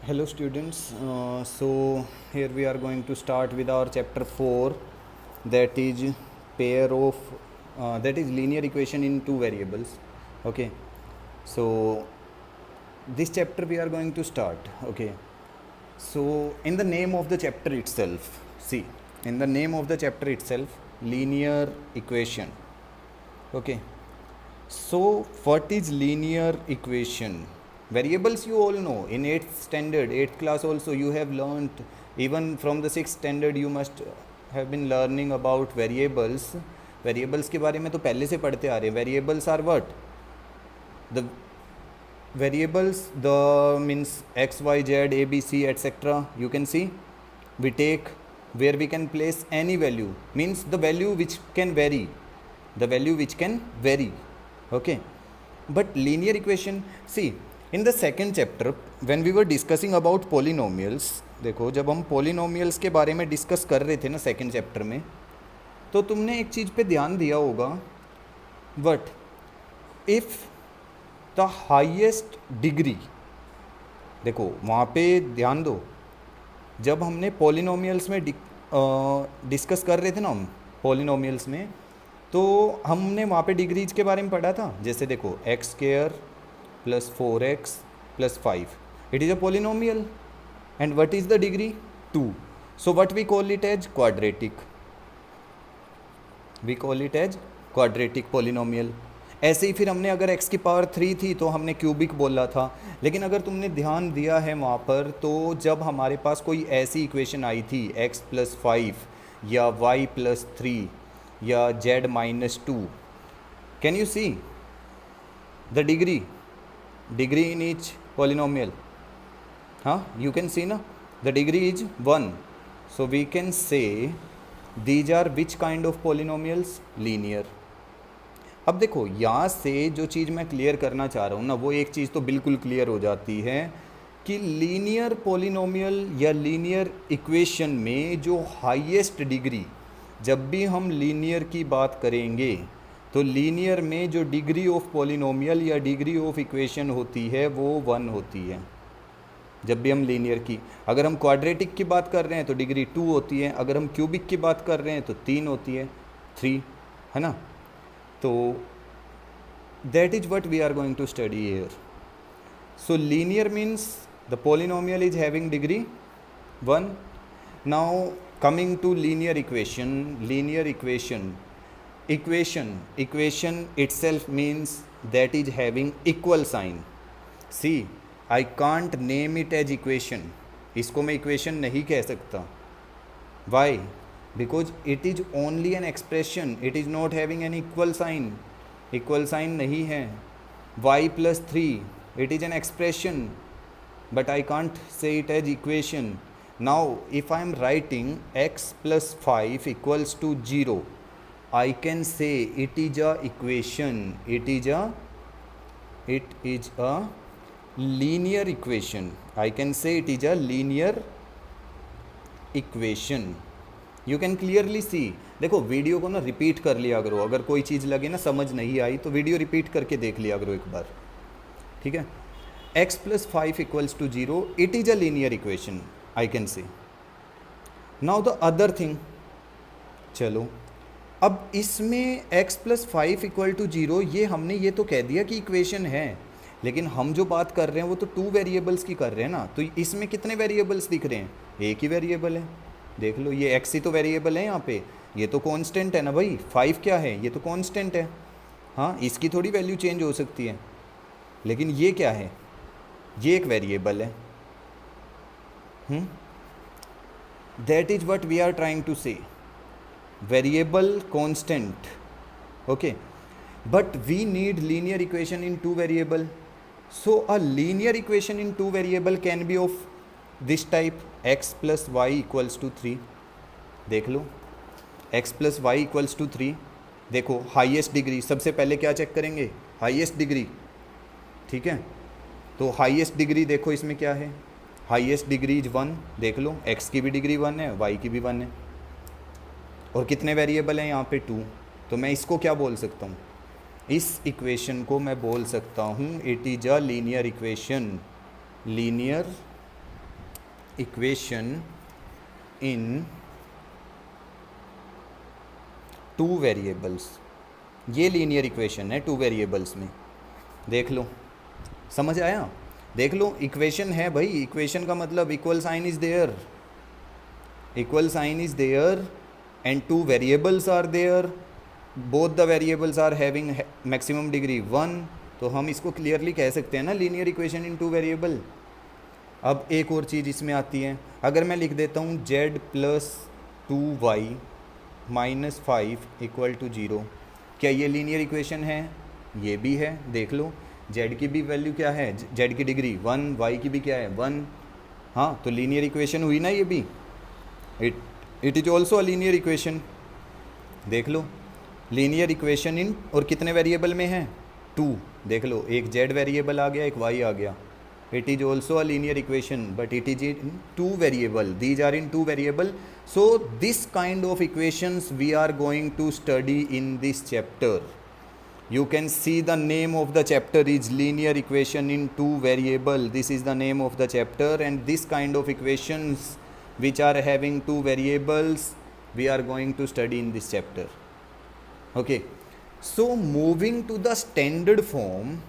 Hello students, so here we are going to start with our chapter 4, that is that is linear equation in two variables. Okay, so this chapter we are going to start. Okay, so in the name of the chapter itself, see, in the name of the chapter itself, linear equation. Okay, so what is linear equation? Variables you all know. In 8th standard, 8th class also you have learnt. Even from the 6th standard you must have been learning about variables. Variables के बारे में तो पहले से पढ़ते आ रहे हैं. Variables are what? The variables, the means x, y, z, a, b, c, etc. You can see. We take where we can place any value. Means the value which can vary. The value which can vary. Okay. But linear equation, see, in the second chapter when we were discussing about polynomials, देखो जब हम polynomials के बारे में discuss कर रहे थे ना सेकंड चैप्टर में, तो तुमने एक चीज़ पे ध्यान दिया होगा, but if the highest degree, देखो वहाँ पे ध्यान दो, जब हमने पोलिनोमियल्स में डिस्कस कर रहे थे ना हम पोलिनोमियल्स में, तो हमने वहाँ पे डिग्रीज के बारे में पढ़ा था. जैसे देखो x square plus 4x plus 5, it is a polynomial and what is the degree 2. So what we call it as quadratic, we call it as quadratic polynomial. ऐसे ही फिर हमने अगर x की पावर 3 थी तो हमने क्यूबिक बोला था. लेकिन अगर तुमने ध्यान दिया है वहाँ पर, तो जब हमारे पास कोई ऐसी इक्वेशन आई थी x प्लस 5 या y प्लस 3 या z minus 2, can you see the degree in each polynomial? हाँ, you can see ना, the degree is 1. So we can say these are which kind of polynomials? Linear. अब देखो यहाँ से जो चीज़ मैं क्लियर करना चाह रहा हूँ ना, वो एक चीज़ तो बिल्कुल क्लियर हो जाती है कि लीनियर पोलिनोमियल या लीनियर इक्वेशन में जो हाईएस्ट डिग्री, जब भी हम लीनियर की बात करेंगे तो लीनियर में जो डिग्री ऑफ पोलिनोमियल या डिग्री ऑफ इक्वेशन होती है वो 1 होती है. जब भी हम लीनियर की, अगर हम क्वाड्रेटिक की बात कर रहे हैं तो डिग्री 2 होती है, अगर हम क्यूबिक की बात कर रहे हैं तो 3 होती है, 3 है ना. तो that is what we are going to study here. So linear means the polynomial is having degree 1. Now coming to linear equation, equation itself means that is having equal sign. See, I can't name it as equation. इसको मैं equation नहीं कह सकता. Why? Because it is only an expression. It is not having an equal sign. Equal sign नहीं है. y plus 3, it is an expression, but I can't say it as equation. Now if I am writing x plus 5 equals to 0, I can say it is a equation. It is a linear equation. I can say it is a linear equation. You can clearly see. देखो video को ना repeat कर लिया करो, अगर कोई चीज़ लगे ना समझ नहीं आई तो वीडियो रिपीट करके देख लिया करो एक बार, ठीक है. x plus 5 equals to 0, it is a linear equation, I can say. Now the other thing, चलो अब इसमें x प्लस 5 इक्वल टू 0, ये हमने ये तो कह दिया कि इक्वेशन है, लेकिन हम जो बात कर रहे हैं वो तो 2 वेरिएबल्स की कर रहे हैं ना. तो इसमें कितने वेरिएबल्स दिख रहे हैं? एक ही वेरिएबल है. देख लो, ये x ही तो वेरिएबल है यहाँ पे, ये तो कांस्टेंट है ना भाई. 5 क्या है? ये तो कांस्टेंट है. हाँ, इसकी थोड़ी वैल्यू चेंज हो सकती है, लेकिन ये क्या है? ये एक वेरिएबल है. That is what we are trying to say, variable constant. Okay, but we need linear equation in 2 variable. So a linear equation in 2 variable can be of this type, x plus y equals to 3. देख लो, x plus y equals to 3. देखो highest degree, सबसे पहले क्या check करेंगे? Highest degree, ठीक है. तो highest degree देखो इसमें क्या है, हाईएस्ट डिग्री इज 1. देख लो, x की भी डिग्री 1 है, y की भी 1 है, और कितने वेरिएबल हैं यहाँ पे? 2. तो मैं इसको क्या बोल सकता हूँ? इस इक्वेशन को मैं बोल सकता हूँ it is a linear equation. Linear equation in two variables, ये लीनियर इक्वेशन है टू वेरिएबल्स में। देख लो, समझ आया? देख लो, इक्वेशन है भाई, इक्वेशन का मतलब equal sign is there, equal sign is there and two variables are there, both the variables are having maximum degree 1, तो हम इसको क्लियरली कह सकते हैं ना linear equation in two variable. अब एक और चीज़ इसमें आती है, अगर मैं लिख देता हूँ z plus 2y minus 5 equal to 0, क्या ये लीनियर इक्वेशन है? ये भी है। देख लो, z की भी वैल्यू क्या है, z की डिग्री 1, y की भी क्या है 1, हाँ, तो लीनियर इक्वेशन हुई ना ये भी। It is also a linear equation. देख लो, लीनियर इक्वेशन इन, और कितने वेरिएबल में है? 2। देख लो, एक z वेरिएबल आ गया, एक y आ गया। It is also a linear equation, but it is in two variable. These are in two variable. So this kind of equations we are going to study in this chapter. You can see the name of the chapter is linear equation in two variable. This is the name of the chapter, and this kind of equations which are having two variables we are going to study in this chapter. Okay, so moving to the standard form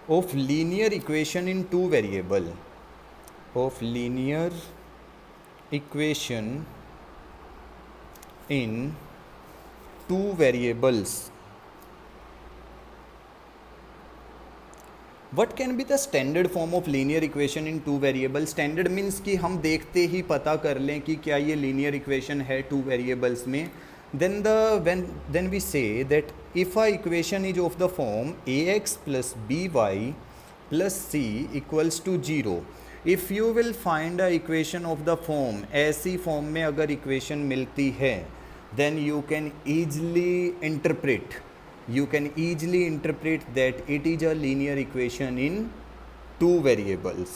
of linear equation in two variable, of linear equation in two variables. What can be the standard form of linear equation in two variable? Standard means कि हम देखते ही पता कर लें कि क्या ये linear equation है two variables में। Then we say that if a equation is of the form ax plus by plus c equals to 0, if you will find a equation of the form, ऐसी form में अगर equation मिलती है, then you can easily interpret that it is a linear equation in two variables.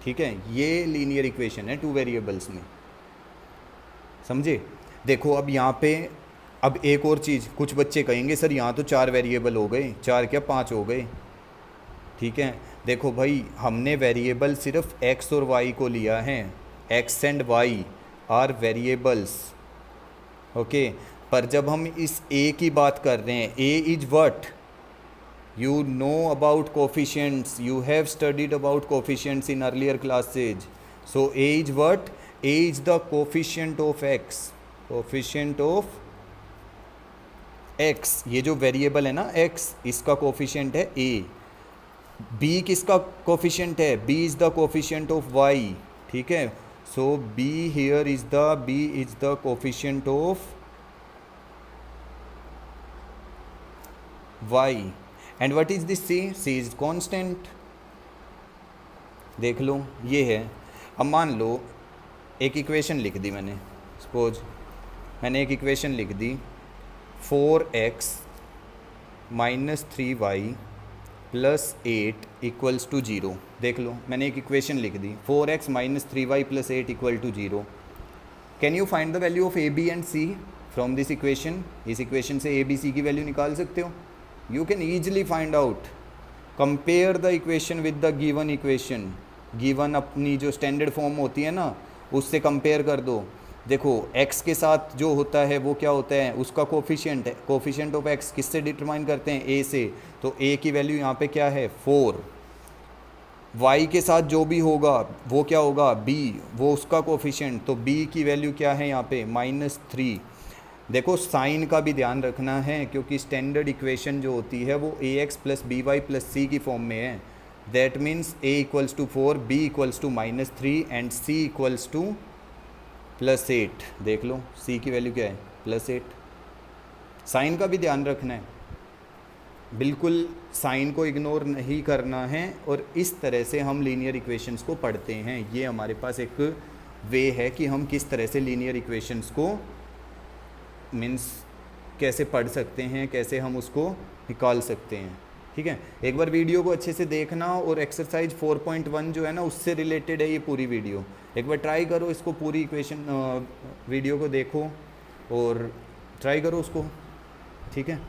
ठीक है, ये linear equation है two variables में, समझे? देखो, अब यहाँ पे अब एक और चीज़, कुछ बच्चे कहेंगे सर यहाँ तो 4 वेरिएबल हो गए, 4 क्या 5 हो गए। ठीक है, देखो भाई, हमने वेरिएबल सिर्फ x और y को लिया है, x and y are variables, okay. पर जब हम इस a की बात कर रहे हैं, a is what, you know about coefficients, you have studied about coefficients in earlier classes. So a is what, a is the coefficient of x, coefficient of x, ये जो वेरिएबल है ना x, इसका कोफिशिएंट है a। b किसका coefficient है, b is the coefficient of y, ठीक है। सो b here is the coefficient of y, and what is this c, c is constant. देख लो, ये है। अब मान लो एक इक्वेशन लिख दी मैंने, सपोज मैंने एक इक्वेशन लिख दी 4x minus 3y plus 8 equals to 0। देख लो, मैंने एक इक्वेशन लिख दी 4x minus 3y plus 8 equal to 0। Can you find the value of A B and C from this equation? इस इक्वेशन से ए बी सी की वैल्यू निकाल सकते हो, you can easily find out. Compare the equation with the given equation, given अपनी जो standard form होती है ना, उससे कंपेयर कर दो। देखो, x के साथ जो होता है वो क्या होता है, उसका कोफिशिएंट है, कोफिशिएंट ऑफ x किससे डिटरमाइन करते हैं, a से, तो a की वैल्यू यहाँ पे क्या है 4। y के साथ जो भी होगा वो क्या होगा, b, वो उसका कोफिशिएंट, तो b की वैल्यू क्या है यहाँ पे -3। देखो, साइन का भी ध्यान रखना है, क्योंकि स्टैंडर्ड इक्वेशन जो होती है वो ax plus by plus c की फॉर्म में है। That means a equals to 4, b equals to -3 and c equals to +8। देख लो, c की वैल्यू क्या है +8। साइन का भी ध्यान रखना है, बिल्कुल साइन को इग्नोर नहीं करना है, और इस तरह से हम लीनियर इक्वेशंस को पढ़ते हैं। ये हमारे पास एक वे है कि हम किस तरह से लीनियर इक्वेशंस को मीन्स कैसे पढ़ सकते हैं, कैसे हम उसको निकाल सकते हैं। ठीक है, एक बार वीडियो को अच्छे से देखना, और एक्सरसाइज 4.1 जो है ना, उससे रिलेटेड है ये पूरी वीडियो। एक बार ट्राई करो इसको, पूरी इक्वेशन वीडियो को देखो और ट्राई करो उसको, ठीक है।